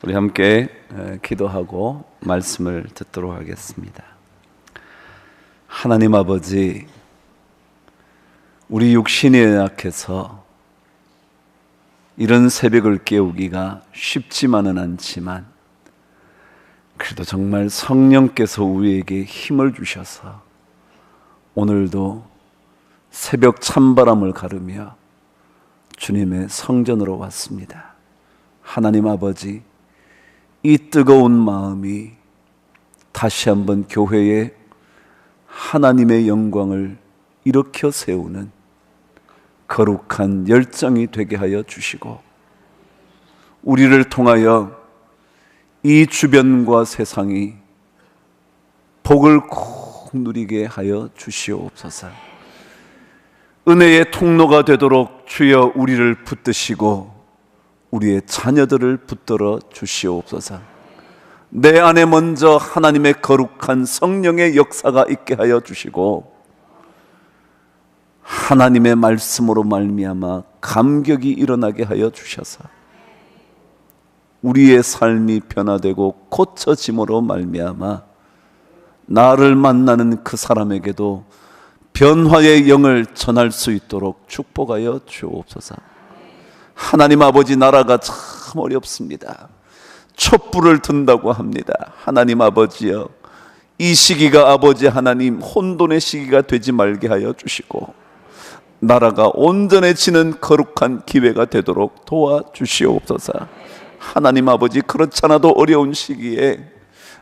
우리 함께 기도하고 말씀을 듣도록 하겠습니다. 하나님 아버지, 우리 육신이 연약해서 이런 새벽을 깨우기가 쉽지만은 않지만 그래도 정말 성령께서 우리에게 힘을 주셔서 오늘도 새벽 찬바람을 가르며 주님의 성전으로 왔습니다. 하나님 아버지, 이 뜨거운 마음이 다시 한번 교회에 하나님의 영광을 일으켜 세우는 거룩한 열정이 되게 하여 주시고, 우리를 통하여 이 주변과 세상이 복을 꼭 누리게 하여 주시옵소서. 은혜의 통로가 되도록 주여 우리를 붙드시고 우리의 자녀들을 붙들어 주시옵소서. 내 안에 먼저 하나님의 거룩한 성령의 역사가 있게 하여 주시고, 하나님의 말씀으로 말미암아 감격이 일어나게 하여 주셔서 우리의 삶이 변화되고 고쳐짐으로 말미암아 나를 만나는 그 사람에게도 변화의 영을 전할 수 있도록 축복하여 주옵소서. 하나님 아버지, 나라가 참 어렵습니다. 촛불을 든다고 합니다. 하나님 아버지여, 이 시기가 아버지 하나님 혼돈의 시기가 되지 말게 하여 주시고 나라가 온전해지는 거룩한 기회가 되도록 도와주시옵소서. 하나님 아버지, 그렇지 않아도 어려운 시기에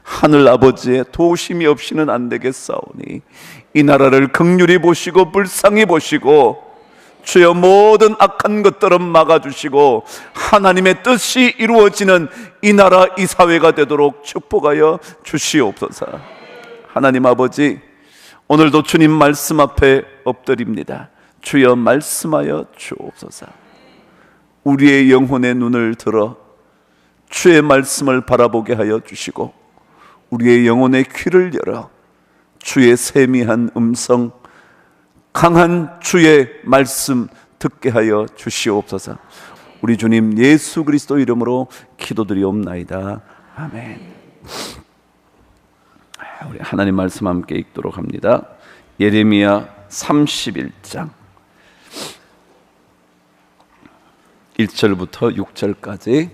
하늘 아버지의 도우심이 없이는 안 되겠사오니 이 나라를 긍휼히 보시고 불쌍히 보시고 주여 모든 악한 것들은 막아주시고 하나님의 뜻이 이루어지는 이 나라 이 사회가 되도록 축복하여 주시옵소서. 하나님 아버지, 오늘도 주님 말씀 앞에 엎드립니다. 주여 말씀하여 주옵소서. 우리의 영혼의 눈을 들어 주의 말씀을 바라보게 하여 주시고 우리의 영혼의 귀를 열어 주의 세미한 음성, 강한 주의 말씀 듣게 하여 주시옵소서. 우리 주님 예수 그리스도 이름으로 기도드리옵나이다. 아멘. 우리 하나님 말씀 함께 읽도록 합니다. 예레미야 31장 1절부터 6절까지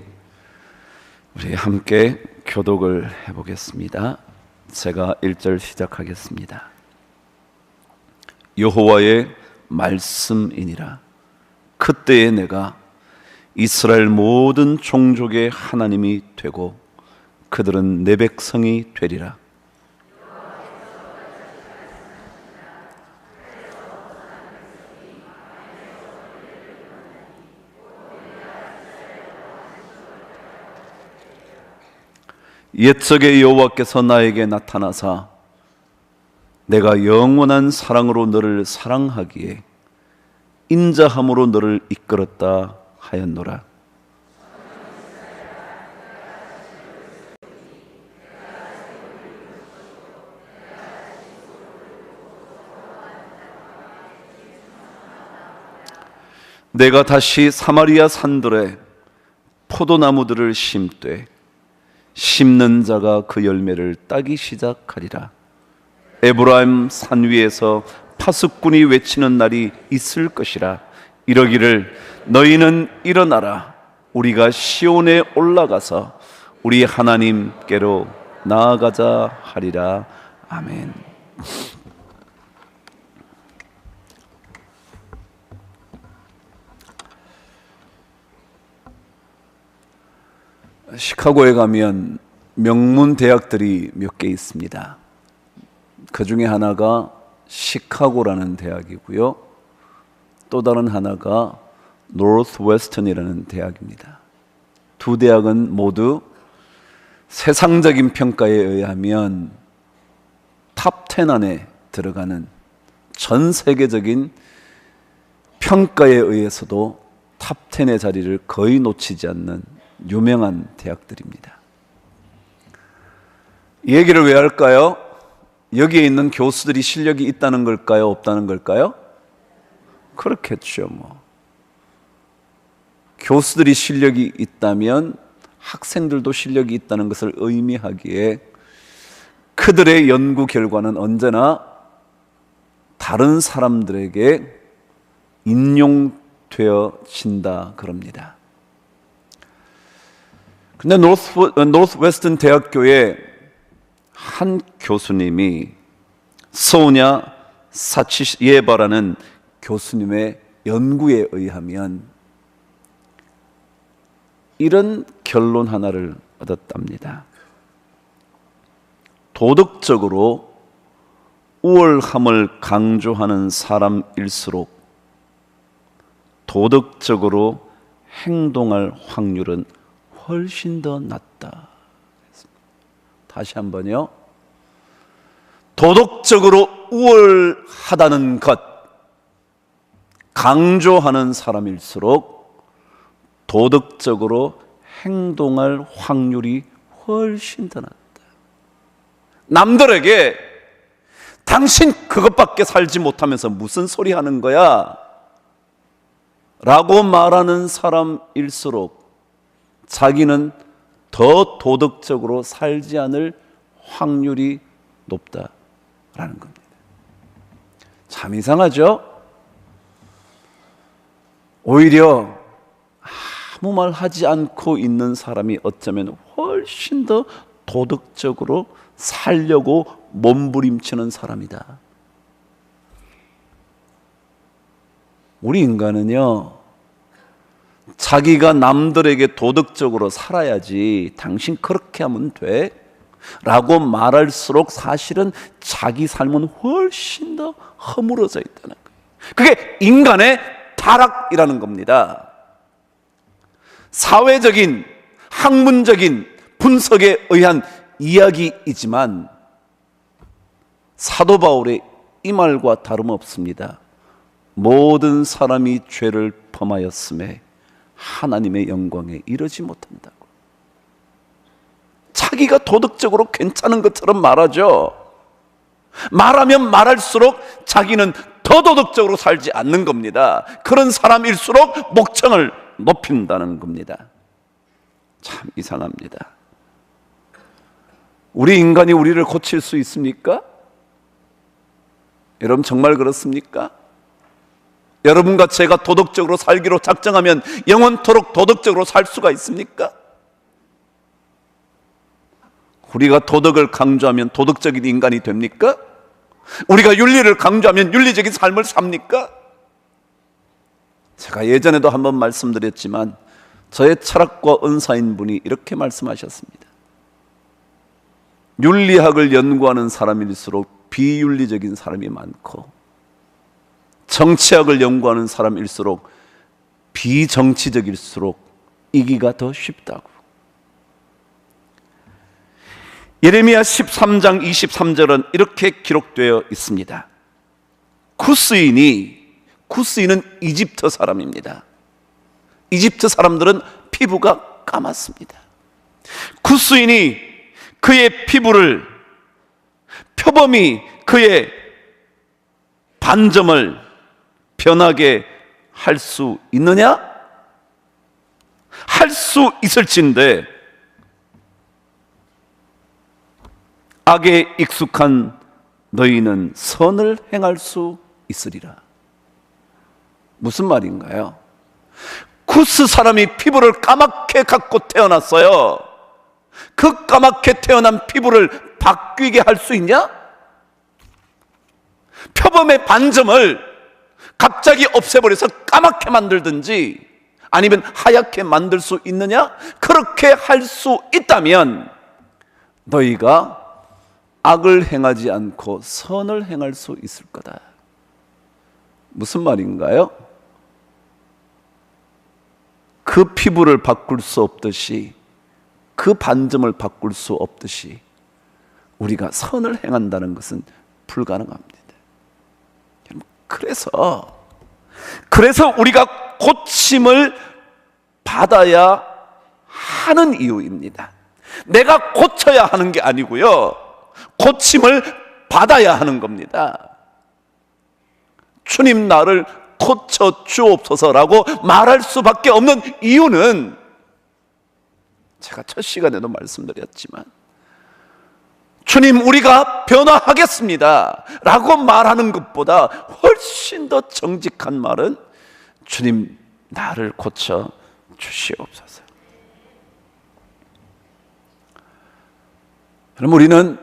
우리 함께 교독을 해보겠습니다. 제가 1절 시작하겠습니다. 여호와의 말씀이니라. 그때에 내가 이스라엘 모든 종족의 하나님이 되고 그들은 내 백성이 되리라. 옛적에 여호와께서 나에게 나타나사 내가 영원한 사랑으로 너를 사랑하기에 인자함으로 너를 이끌었다 하였노라. 내가 다시 사마리아 산들에 포도나무들을 심되 심는 자가 그 열매를 따기 시작하리라. 에브라임 산 위에서 파수꾼이 외치는 날이 있을 것이라. 이러기를 너희는 일어나라. 우리가 시온에 올라가서 우리 하나님께로 나아가자 하리라. 아멘. 시카고에 가면 명문 대학들이 몇 개 있습니다. 그 중에 하나가 시카고라는 대학이고요. 또 다른 하나가 노스웨스턴이라는 대학입니다. 두 대학은 모두 세상적인 평가에 의하면 탑 10 안에 들어가는, 전 세계적인 평가에 의해서도 탑 10의 자리를 거의 놓치지 않는 유명한 대학들입니다. 이 얘기를 왜 할까요? 여기에 있는 교수들이 실력이 있다는 걸까요? 없다는 걸까요? 그렇겠죠. 교수들이 실력이 있다면 학생들도 실력이 있다는 것을 의미하기에 그들의 연구 결과는 언제나 다른 사람들에게 인용되어진다 그럽니다. 근데 노스웨스턴 대학교의 한 교수님이 소냐 사치예바라는 교수님의 연구에 의하면 이런 결론 하나를 얻었답니다. 도덕적으로 우월함을 강조하는 사람일수록 도덕적으로 행동할 확률은 훨씬 더 낮다. 다시 한번요. 도덕적으로 우월하다는 것 강조하는 사람일수록 도덕적으로 행동할 확률이 훨씬 더 낮다. 남들에게 당신 그것밖에 살지 못하면서 무슨 소리 하는 거야? 라고 말하는 사람일수록 자기는 더 도덕적으로 살지 않을 확률이 높다라는 겁니다. 참 이상하죠? 오히려 아무 말 하지 않고 있는 사람이 어쩌면 훨씬 더 도덕적으로 살려고 몸부림치는 사람이다. 우리 인간은요, 자기가 남들에게 도덕적으로 살아야지 당신 그렇게 하면 돼 라고 말할수록 사실은 자기 삶은 훨씬 더 허물어져 있다는 거예요. 그게 인간의 타락이라는 겁니다. 사회적인 학문적인 분석에 의한 이야기이지만 사도 바울의 이 말과 다름없습니다. 모든 사람이 죄를 범하였음에 하나님의 영광에 이르지 못한다고. 자기가 도덕적으로 괜찮은 것처럼 말하죠. 말하면 말할수록 자기는 더 도덕적으로 살지 않는 겁니다. 그런 사람일수록 목청을 높인다는 겁니다. 참 이상합니다. 우리 인간이 우리를 고칠 수 있습니까? 여러분 정말 그렇습니까? 여러분과 제가 도덕적으로 살기로 작정하면 영원토록 도덕적으로 살 수가 있습니까? 우리가 도덕을 강조하면 도덕적인 인간이 됩니까? 우리가 윤리를 강조하면 윤리적인 삶을 삽니까? 제가 예전에도 한번 말씀드렸지만 저의 철학과 은사인 분이 이렇게 말씀하셨습니다. 윤리학을 연구하는 사람일수록 비윤리적인 사람이 많고 정치학을 연구하는 사람일수록 비정치적일수록 이기가 더 쉽다고. 예레미야 13장 23절은 이렇게 기록되어 있습니다. 쿠스인은 이집트 사람입니다. 이집트 사람들은 피부가 까맣습니다. 쿠스인이 그의 피부를 표범이 그의 반점을 변하게 할 수 있느냐? 할 수 있을진데 악에 익숙한 너희는 선을 행할 수 있으리라. 무슨 말인가요? 쿠스 사람이 피부를 까맣게 갖고 태어났어요. 그 까맣게 태어난 피부를 바뀌게 할 수 있냐? 표범의 반점을 갑자기 없애버려서 까맣게 만들든지 아니면 하얗게 만들 수 있느냐? 그렇게 할 수 있다면 너희가 악을 행하지 않고 선을 행할 수 있을 거다. 무슨 말인가요? 그 피부를 바꿀 수 없듯이 그 반점을 바꿀 수 없듯이 우리가 선을 행한다는 것은 불가능합니다. 그래서 우리가 고침을 받아야 하는 이유입니다. 내가 고쳐야 하는 게 아니고요, 고침을 받아야 하는 겁니다. 주님 나를 고쳐 주옵소서라고 말할 수밖에 없는 이유는, 제가 첫 시간에도 말씀드렸지만, 주님 우리가 변화하겠습니다 라고 말하는 것보다 훨씬 더 정직한 말은, 주님 나를 고쳐 주시옵소서. 그럼 우리는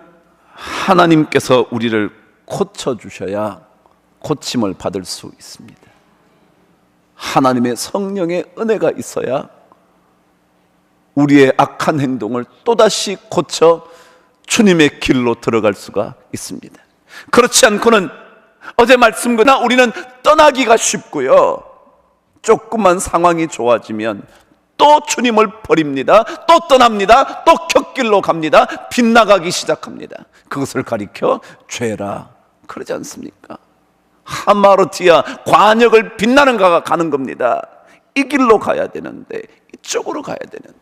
하나님께서 우리를 고쳐 주셔야 고침을 받을 수 있습니다. 하나님의 성령의 은혜가 있어야 우리의 악한 행동을 또다시 고쳐 주님의 길로 들어갈 수가 있습니다. 그렇지 않고는 어제 말씀보다 우리는 떠나기가 쉽고요, 조금만 상황이 좋아지면 또 주님을 버립니다. 또 떠납니다. 또 곁길로 갑니다. 빗나가기 시작합니다. 그것을 가리켜 죄라 그러지 않습니까? 하마르티아, 관역을 빛나는 가가 가는 겁니다. 이 길로 가야 되는데, 이쪽으로 가야 되는데,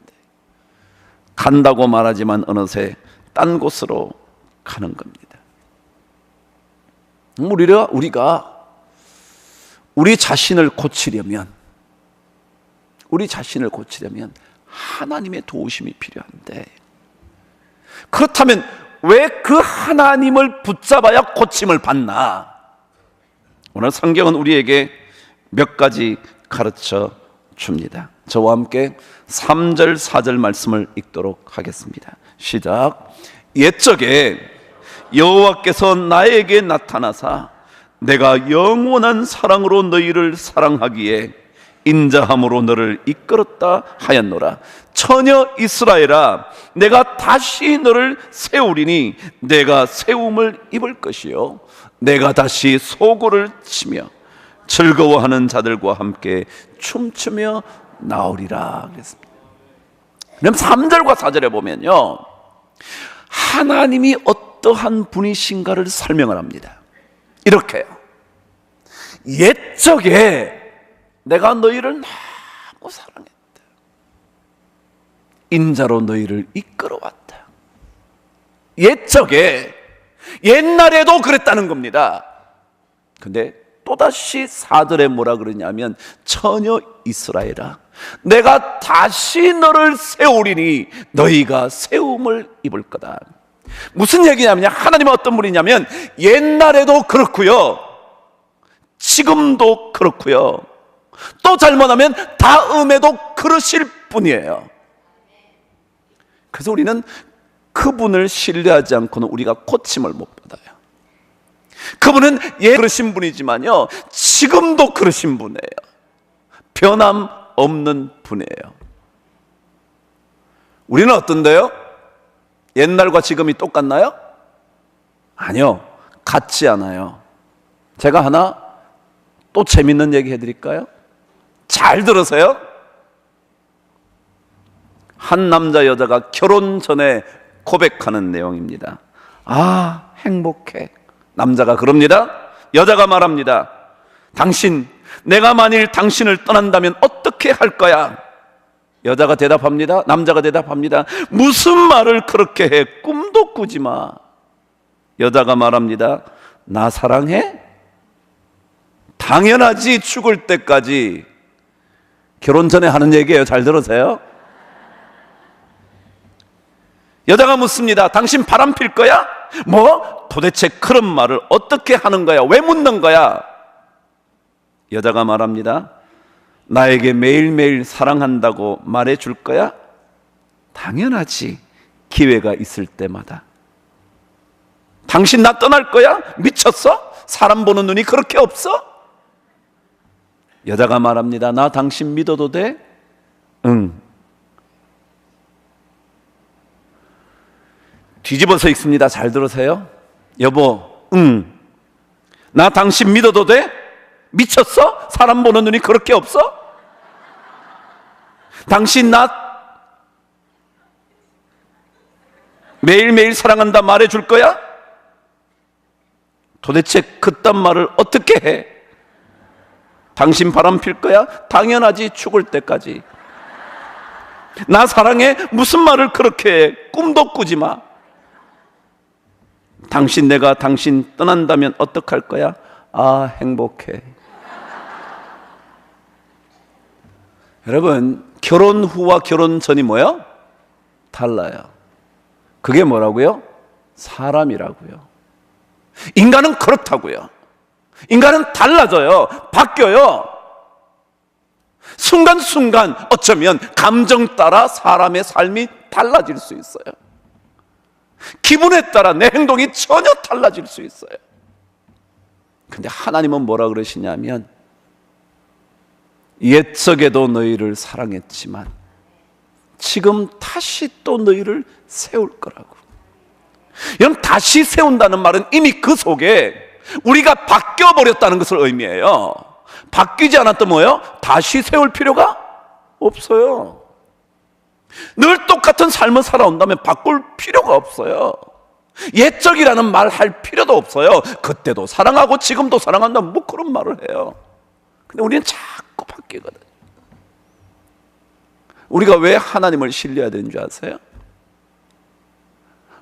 간다고 말하지만 어느새 딴 곳으로 가는 겁니다. 우리가 우리 자신을 고치려면 하나님의 도우심이 필요한데, 그렇다면 왜 그 하나님을 붙잡아야 고침을 받나? 오늘 성경은 우리에게 몇 가지 가르쳐 줍니다. 저와 함께 3절 4절 말씀을 읽도록 하겠습니다. 시작. 옛적에 여호와께서 나에게 나타나사 내가 영원한 사랑으로 너희를 사랑하기에 인자함으로 너를 이끌었다 하였노라. 처녀 이스라엘아, 내가 다시 너를 세우리니 내가 세움을 입을 것이요 내가 다시 소고를 치며 즐거워하는 자들과 함께 춤추며 나오리라 그랬습니다. 그럼 3절과 4절에 보면요, 하나님이 어떠한 분이신가를 설명을 합니다. 이렇게요. 옛적에 내가 너희를 너무 사랑했다. 인자로 너희를 이끌어왔다. 옛적에, 옛날에도 그랬다는 겁니다. 근데 또다시 4절에 뭐라 그러냐면, 처녀 이스라엘아, 내가 다시 너를 세우리니 너희가 세움을 입을 거다. 무슨 얘기냐면, 하나님은 어떤 분이냐면 옛날에도 그렇고요, 지금도 그렇고요, 또 잘못하면 다음에도 그러실 분이에요. 그래서 우리는 그분을 신뢰하지 않고는 우리가 고침을 못 받아요. 그분은 그러신 분이지만요, 지금도 그러신 분이에요. 변함없는 분이에요. 우리는 어떤데요? 옛날과 지금이 똑같나요? 아니요, 같지 않아요. 제가 하나 또 재밌는 얘기 해드릴까요? 잘 들으세요. 한 남자 여자가 결혼 전에 고백하는 내용입니다. 아, 행복해. 남자가 그럽니다. 여자가 말합니다. 당신, 내가 만일 당신을 떠난다면 어떻게 할 거야? 여자가 대답합니다. 남자가 대답합니다. 무슨 말을 그렇게 해? 꿈도 꾸지 마. 여자가 말합니다. 나 사랑해? 당연하지, 죽을 때까지. 결혼 전에 하는 얘기예요. 잘 들으세요. 여자가 묻습니다. 당신 바람 필 거야? 뭐? 도대체 그런 말을 어떻게 하는 거야? 왜 묻는 거야? 여자가 말합니다. 나에게 매일매일 사랑한다고 말해 줄 거야? 당연하지, 기회가 있을 때마다. 당신 나 떠날 거야? 미쳤어? 사람 보는 눈이 그렇게 없어? 여자가 말합니다. 나 당신 믿어도 돼? 응. 뒤집어서 읽습니다. 잘 들으세요. 여보, 응. 나 당신 믿어도 돼? 미쳤어? 사람 보는 눈이 그렇게 없어? 당신 나 매일매일 사랑한다 말해 줄 거야? 도대체 그딴 말을 어떻게 해? 당신 바람 필 거야? 당연하지, 죽을 때까지. 나 사랑해? 무슨 말을 그렇게 해? 꿈도 꾸지 마. 내가 당신 떠난다면 어떡할 거야? 아, 행복해. 여러분, 결혼 후와 결혼 전이 뭐예요? 달라요. 그게 뭐라고요? 사람이라고요. 인간은 그렇다고요. 인간은 달라져요. 바뀌어요. 순간순간 어쩌면 감정 따라 사람의 삶이 달라질 수 있어요. 기분에 따라 내 행동이 전혀 달라질 수 있어요. 근데 하나님은 뭐라 그러시냐면, 옛적에도 너희를 사랑했지만 지금 다시 또 너희를 세울 거라고. 여러분, 다시 세운다는 말은 이미 그 속에 우리가 바뀌어버렸다는 것을 의미해요. 바뀌지 않았던 뭐예요? 다시 세울 필요가 없어요. 늘 똑같은 삶을 살아온다면 바꿀 필요가 없어요. 옛적이라는 말 할 필요도 없어요. 그때도 사랑하고 지금도 사랑한다, 뭐 그런 말을 해요. 근데 우리는 자꾸 바뀌거든요. 우리가 왜 하나님을 신뢰해야 되는 줄 아세요?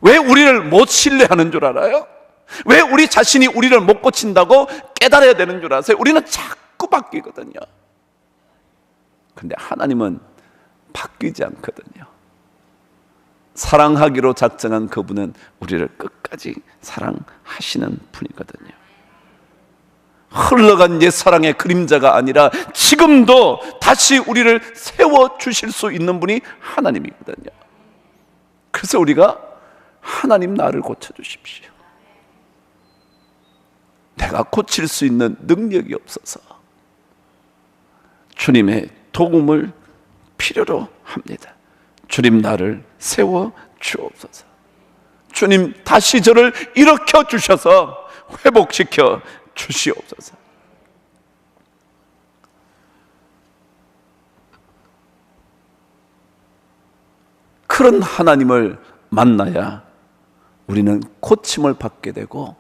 왜 우리를 못 신뢰하는 줄 알아요? 왜 우리 자신이 우리를 못 고친다고 깨달아야 되는 줄 아세요? 우리는 자꾸 바뀌거든요. 근데 하나님은 바뀌지 않거든요. 사랑하기로 작정한 그분은 우리를 끝까지 사랑하시는 분이거든요. 흘러간 옛 사랑의 그림자가 아니라 지금도 다시 우리를 세워주실 수 있는 분이 하나님이거든요. 그래서 우리가 하나님, 나를 고쳐주십시오. 내가 고칠 수 있는 능력이 없어서 주님의 도움을 필요로 합니다. 주님, 나를 세워 주옵소서. 주님, 다시 저를 일으켜 주셔서 회복시켜 주시옵소서. 그런 하나님을 만나야 우리는 고침을 받게 되고,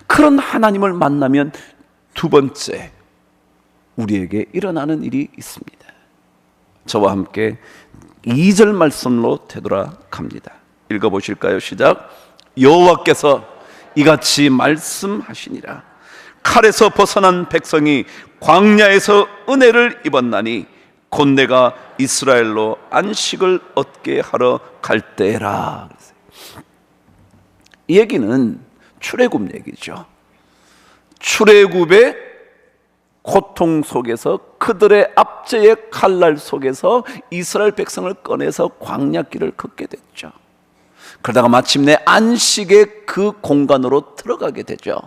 그런 하나님을 만나면 두 번째 우리에게 일어나는 일이 있습니다. 저와 함께 2절 말씀으로 되돌아갑니다. 읽어보실까요? 시작. 여호와께서 이같이 말씀하시니라. 칼에서 벗어난 백성이 광야에서 은혜를 입었나니 곧 내가 이스라엘로 안식을 얻게 하러 갈 때라. 이 얘기는 출애굽 얘기죠. 출애굽의 고통 속에서, 그들의 압제의 칼날 속에서 이스라엘 백성을 꺼내서 광야길을 걷게 됐죠. 그러다가 마침내 안식의 그 공간으로 들어가게 되죠.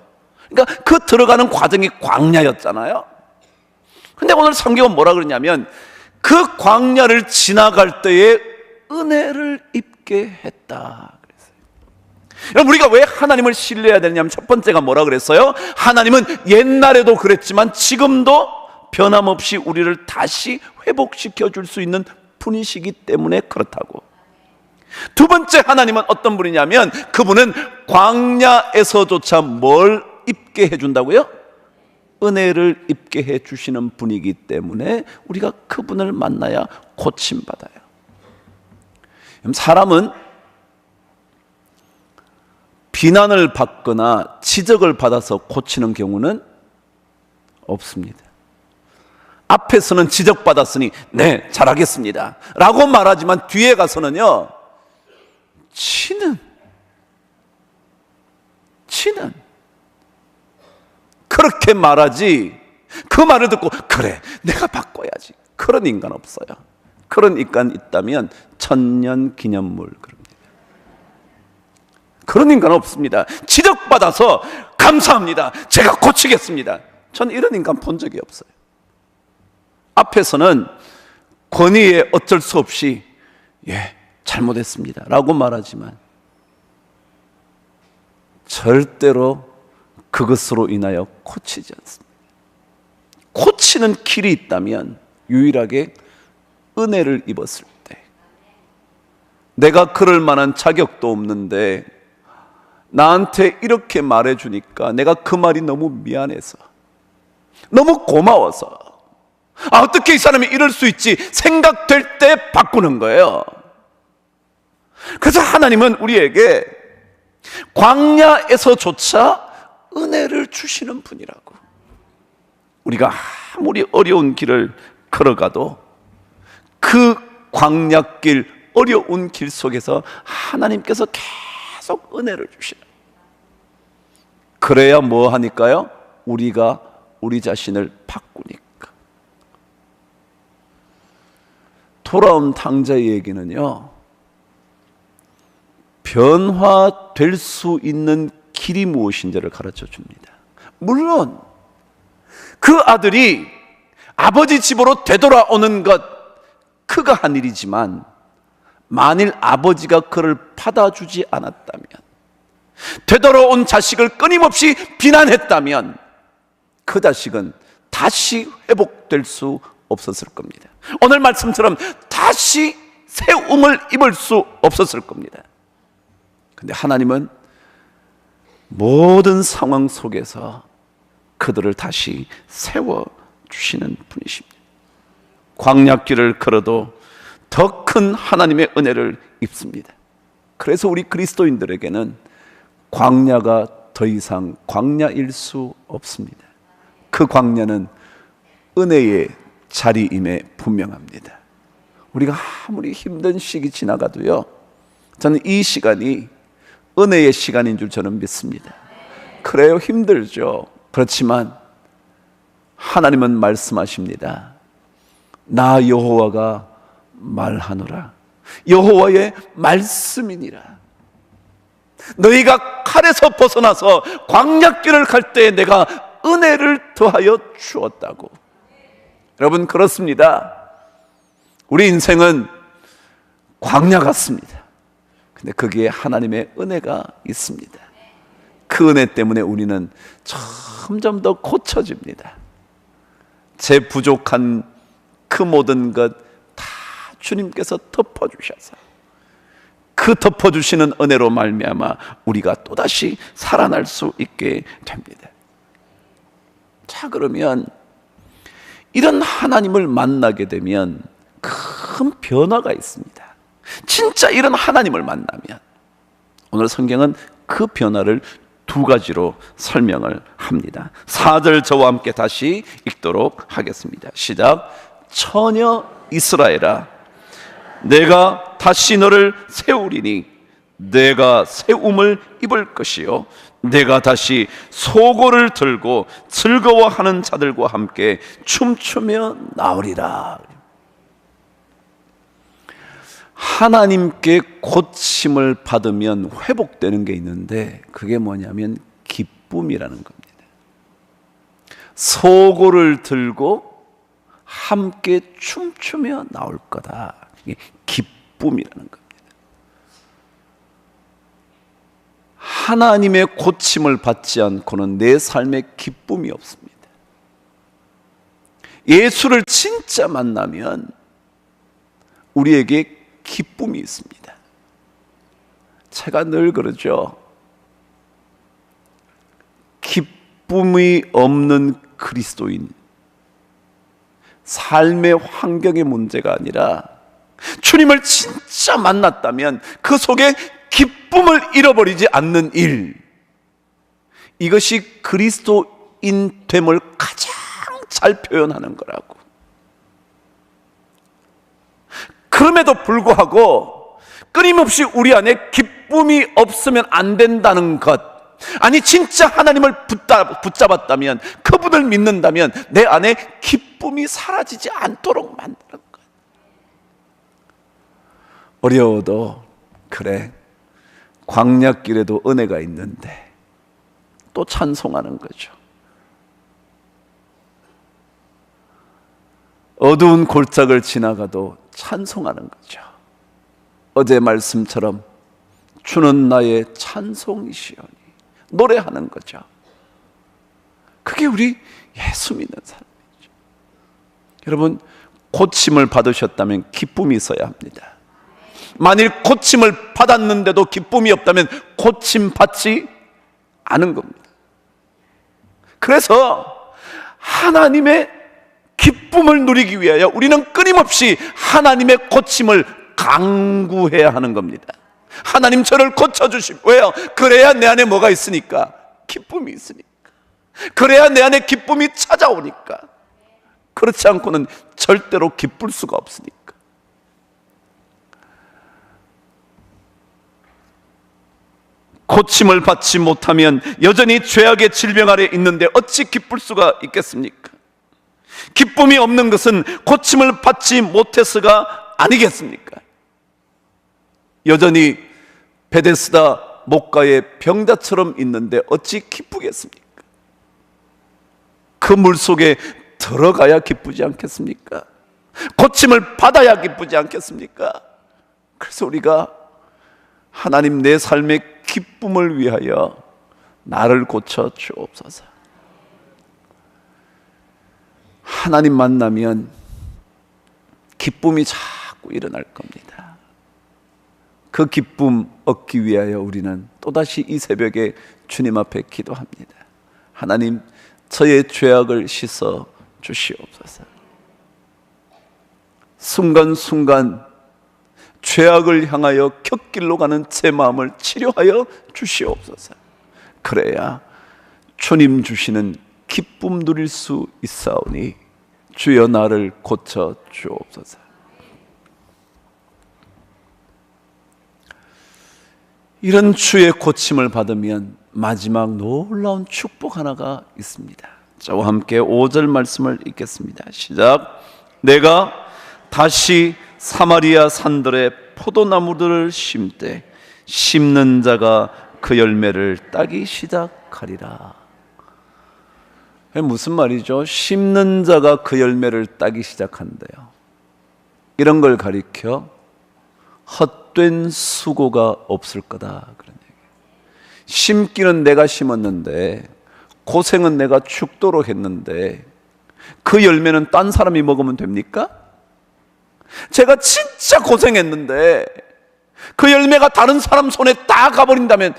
그러니까 그 들어가는 과정이 광야였잖아요. 근데 오늘 성경은 뭐라 그러냐면, 그 광야를 지나갈 때에 은혜를 입게 했다. 여러분, 우리가 왜 하나님을 신뢰해야 되냐면, 첫 번째가 뭐라 그랬어요? 하나님은 옛날에도 그랬지만 지금도 변함없이 우리를 다시 회복시켜 줄 수 있는 분이시기 때문에 그렇다고. 두 번째, 하나님은 어떤 분이냐면, 그분은 광야에서조차 뭘 입게 해준다고요? 은혜를 입게 해주시는 분이기 때문에 우리가 그분을 만나야 고침받아요. 사람은 비난을 받거나 지적을 받아서 고치는 경우는 없습니다. 앞에서는 지적받았으니 네, 잘하겠습니다 라고 말하지만 뒤에 가서는요, 치는 그렇게 말하지, 그 말을 듣고 그래, 내가 바꿔야지, 그런 인간 없어요. 그런 인간 있다면 천년기념물, 그런 인간은 없습니다. 지적받아서 감사합니다, 제가 고치겠습니다. 전 이런 인간 본 적이 없어요. 앞에서는 권위에 어쩔 수 없이 예, 잘못했습니다 라고 말하지만 절대로 그것으로 인하여 고치지 않습니다. 고치는 길이 있다면 유일하게 은혜를 입었을 때, 내가 그럴 만한 자격도 없는데 나한테 이렇게 말해주니까 내가 그 말이 너무 미안해서, 너무 고마워서, 어떻게 이 사람이 이럴 수 있지 생각될 때 바꾸는 거예요. 그래서 하나님은 우리에게 광야에서조차 은혜를 주시는 분이라고. 우리가 아무리 어려운 길을 걸어가도 그 광야길, 어려운 길 속에서 하나님께서 계속 은혜를 주시는. 그래야 뭐 하니까요? 우리가 우리 자신을 바꾸니까. 돌아온 탕자의 얘기는요, 변화될 수 있는 길이 무엇인지를 가르쳐 줍니다. 물론 그 아들이 아버지 집으로 되돌아오는 것, 그가 한 일이지만 만일 아버지가 그를 받아주지 않았다면, 되돌아온 자식을 끊임없이 비난했다면 그 자식은 다시 회복될 수 없었을 겁니다. 오늘 말씀처럼 다시 세움을 입을 수 없었을 겁니다. 근데 하나님은 모든 상황 속에서 그들을 다시 세워주시는 분이십니다. 광야길을 걸어도 더 큰 하나님의 은혜를 입습니다. 그래서 우리 그리스도인들에게는 광야가 더 이상 광야일 수 없습니다. 그 광야는 은혜의 자리임에 분명합니다. 우리가 아무리 힘든 시기 지나가도요, 저는 이 시간이 은혜의 시간인 줄 저는 믿습니다. 그래요, 힘들죠. 그렇지만 하나님은 말씀하십니다. 나 여호와가 말하노라. 여호와의 말씀이니라. 너희가 칼에서 벗어나서 광야길을 갈 때에 내가 은혜를 더하여 주었다고. 여러분, 그렇습니다. 우리 인생은 광야 같습니다. 근데 거기에 하나님의 은혜가 있습니다. 그 은혜 때문에 우리는 점점 더 고쳐집니다. 제 부족한 그 모든 것 다 주님께서 덮어주셔서 그 덮어주시는 은혜로 말미암아 우리가 또다시 살아날 수 있게 됩니다. 자, 그러면 이런 하나님을 만나게 되면 큰 변화가 있습니다. 진짜 이런 하나님을 만나면, 오늘 성경은 그 변화를 두 가지로 설명을 합니다. 4절 저와 함께 다시 읽도록 하겠습니다. 시작. 처녀 이스라엘아, 내가 다시 너를 세우리니 내가 세움을 입을 것이요 내가 다시 소고를 들고 즐거워하는 자들과 함께 춤추며 나오리라. 하나님께 고침을 받으면 회복되는 게 있는데 그게 뭐냐면 기쁨이라는 겁니다. 소고를 들고 함께 춤추며 나올 거다. 이게 기쁨이라는 겁니다. 하나님의 고침을 받지 않고는 내 삶에 기쁨이 없습니다. 예수를 진짜 만나면 우리에게 기쁨이 있습니다. 제가 늘 그러죠. 기쁨이 없는 그리스도인, 삶의 환경의 문제가 아니라 주님을 진짜 만났다면 그 속에 기쁨을 잃어버리지 않는 일, 이것이 그리스도인됨을 가장 잘 표현하는 거라고. 그럼에도 불구하고 끊임없이 우리 안에 기쁨이 없으면 안 된다는 것, 아니 진짜 하나님을 붙잡았다면, 그분을 믿는다면 내 안에 기쁨이 사라지지 않도록 만드는 것. 어려워도 그래, 광야길에도 은혜가 있는데 또 찬송하는 거죠. 어두운 골짜기를 지나가도 찬송하는 거죠. 어제 말씀처럼 주는 나의 찬송이시오니 노래하는 거죠. 그게 우리 예수 믿는 삶이죠. 여러분, 고침을 받으셨다면 기쁨이 있어야 합니다. 만일 고침을 받았는데도 기쁨이 없다면 고침 받지 않은 겁니다. 그래서 하나님의 기쁨을 누리기 위하여 우리는 끊임없이 하나님의 고침을 강구해야 하는 겁니다. 하나님 저를 고쳐주시고, 왜요? 그래야 내 안에 뭐가 있으니까? 기쁨이 있으니까. 그래야 내 안에 기쁨이 찾아오니까. 그렇지 않고는 절대로 기쁠 수가 없으니까. 고침을 받지 못하면 여전히 죄악의 질병 아래 있는데 어찌 기쁠 수가 있겠습니까? 기쁨이 없는 것은 고침을 받지 못해서가 아니겠습니까? 여전히 베데스다 목가의 병자처럼 있는데 어찌 기쁘겠습니까? 그 물속에 들어가야 기쁘지 않겠습니까? 고침을 받아야 기쁘지 않겠습니까? 그래서 우리가 하나님, 내 삶의 기쁨을 위하여 나를 고쳐 주옵소서. 하나님 만나면 기쁨이 자꾸 일어날 겁니다. 그 기쁨 얻기 위하여 우리는 또다시 이 새벽에 주님 앞에 기도합니다. 하나님, 저의 죄악을 씻어 주시옵소서. 순간순간 죄악을 향하여 곁길로 가는 제 마음을 치료하여 주시옵소서. 그래야 주님 주시는 기쁨 누릴 수 있사오니 주여 나를 고쳐 주옵소서. 이런 주의 고침을 받으면 마지막 놀라운 축복 하나가 있습니다. 저와 함께 5절 말씀을 읽겠습니다. 시작. 내가 다시 사마리아 산들에 포도나무들을 심되 심는 자가 그 열매를 따기 시작하리라. 무슨 말이죠? 심는 자가 그 열매를 따기 시작한대요. 이런 걸 가리켜 헛된 수고가 없을 거다, 그런 얘기예요. 심기는 내가 심었는데, 고생은 내가 죽도록 했는데 그 열매는 딴 사람이 먹으면 됩니까? 제가 진짜 고생했는데 그 열매가 다른 사람 손에 다 가버린다면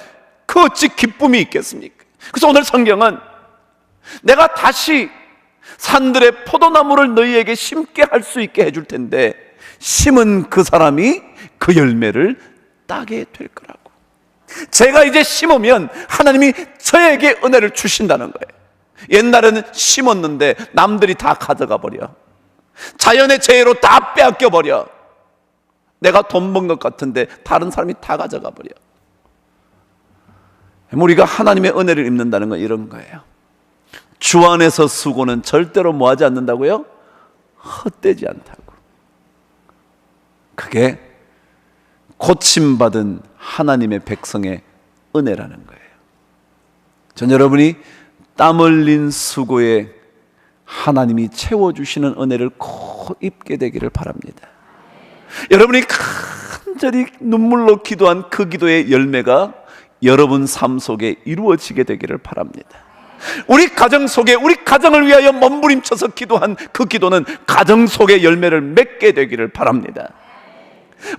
그 어찌 기쁨이 있겠습니까? 그래서 오늘 성경은 내가 다시 산들의 포도나무를 너희에게 심게 할 수 있게 해줄 텐데 심은 그 사람이 그 열매를 따게 될 거라고. 제가 이제 심으면 하나님이 저에게 은혜를 주신다는 거예요. 옛날에는 심었는데 남들이 다 가져가 버려. 자연의 재해로 다 빼앗겨 버려. 내가 돈 번 것 같은데 다른 사람이 다 가져가 버려. 우리가 하나님의 은혜를 입는다는 건 이런 거예요. 주 안에서 수고는 절대로 뭐 하지 않는다고요? 헛되지 않다고. 그게 고침받은 하나님의 백성의 은혜라는 거예요. 전 여러분이 땀 흘린 수고에 하나님이 채워주시는 은혜를 꼭 입게 되기를 바랍니다. 여러분이 간절히 눈물로 기도한 그 기도의 열매가 여러분 삶 속에 이루어지게 되기를 바랍니다. 우리 가정 속에, 우리 가정을 위하여 몸부림쳐서 기도한 그 기도는 가정 속에 열매를 맺게 되기를 바랍니다.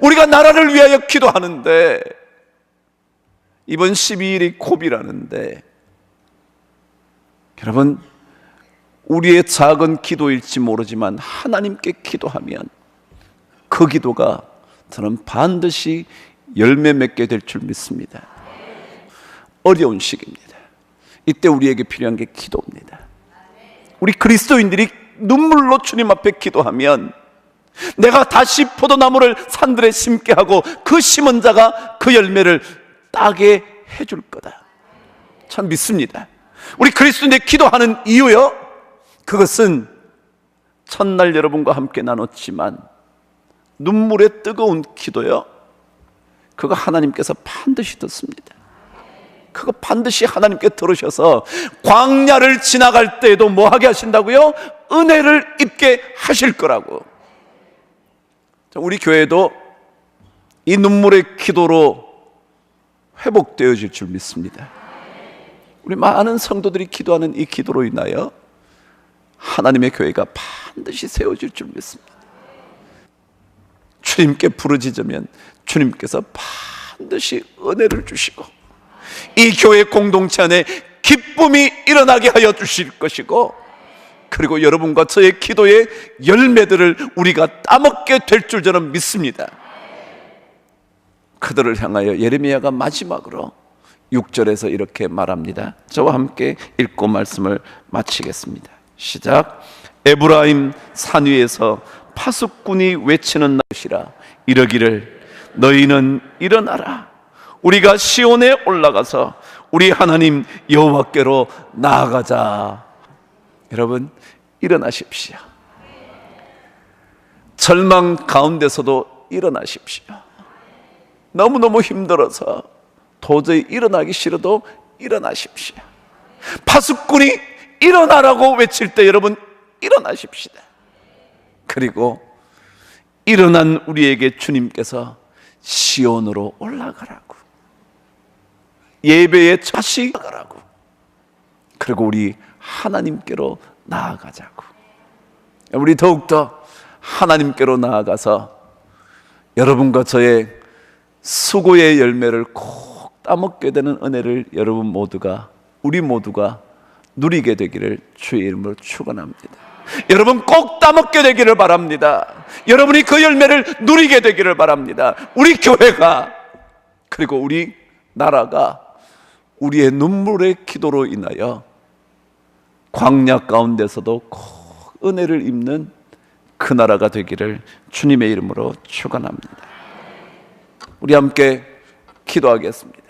우리가 나라를 위하여 기도하는데 이번 12일이 고비라는데, 여러분, 우리의 작은 기도일지 모르지만 하나님께 기도하면 그 기도가 저는 반드시 열매 맺게 될 줄 믿습니다. 어려운 시기입니다. 이때 우리에게 필요한 게 기도입니다. 우리 그리스도인들이 눈물로 주님 앞에 기도하면 내가 다시 포도나무를 산들에 심게 하고 그 심은 자가 그 열매를 따게 해줄 거다. 참 믿습니다. 우리 그리스도인들이 기도하는 이유요, 그것은 첫날 여러분과 함께 나눴지만 눈물의 뜨거운 기도요, 그거 하나님께서 반드시 듣습니다. 그거 반드시 하나님께 들으셔서 광야를 지나갈 때에도 뭐 하게 하신다고요? 은혜를 입게 하실 거라고. 우리 교회도 이 눈물의 기도로 회복되어질 줄 믿습니다. 우리 많은 성도들이 기도하는 이 기도로 인하여 하나님의 교회가 반드시 세워질 줄 믿습니다. 주님께 부르짖으면 주님께서 반드시 은혜를 주시고 이 교회 공동체 안에 기쁨이 일어나게 하여 주실 것이고, 그리고 여러분과 저의 기도의 열매들을 우리가 따먹게 될 줄 저는 믿습니다. 그들을 향하여 예레미야가 마지막으로 6절에서 이렇게 말합니다. 저와 함께 읽고 말씀을 마치겠습니다. 시작. 에브라임 산 위에서 파수꾼이 외치는 것이라. 이러기를 너희는 일어나라. 우리가 시온에 올라가서 우리 하나님 여호와께로 나아가자. 여러분, 일어나십시오. 절망 가운데서도 일어나십시오. 너무너무 힘들어서 도저히 일어나기 싫어도 일어나십시오. 파수꾼이 일어나라고 외칠 때 여러분 일어나십시다. 그리고 일어난 우리에게 주님께서 시온으로 올라가라고, 예배에 다시 가라고, 그리고 우리 하나님께로 나아가자고. 우리 더욱더 하나님께로 나아가서 여러분과 저의 수고의 열매를 꼭 따먹게 되는 은혜를 여러분 모두가, 우리 모두가 누리게 되기를 주의 이름으로 축원합니다. 여러분 꼭 따먹게 되기를 바랍니다. 여러분이 그 열매를 누리게 되기를 바랍니다. 우리 교회가, 그리고 우리 나라가 우리의 눈물의 기도로 인하여 광야 가운데서도 꼭 은혜를 입는 그 나라가 되기를 주님의 이름으로 축원합니다. 우리 함께 기도하겠습니다.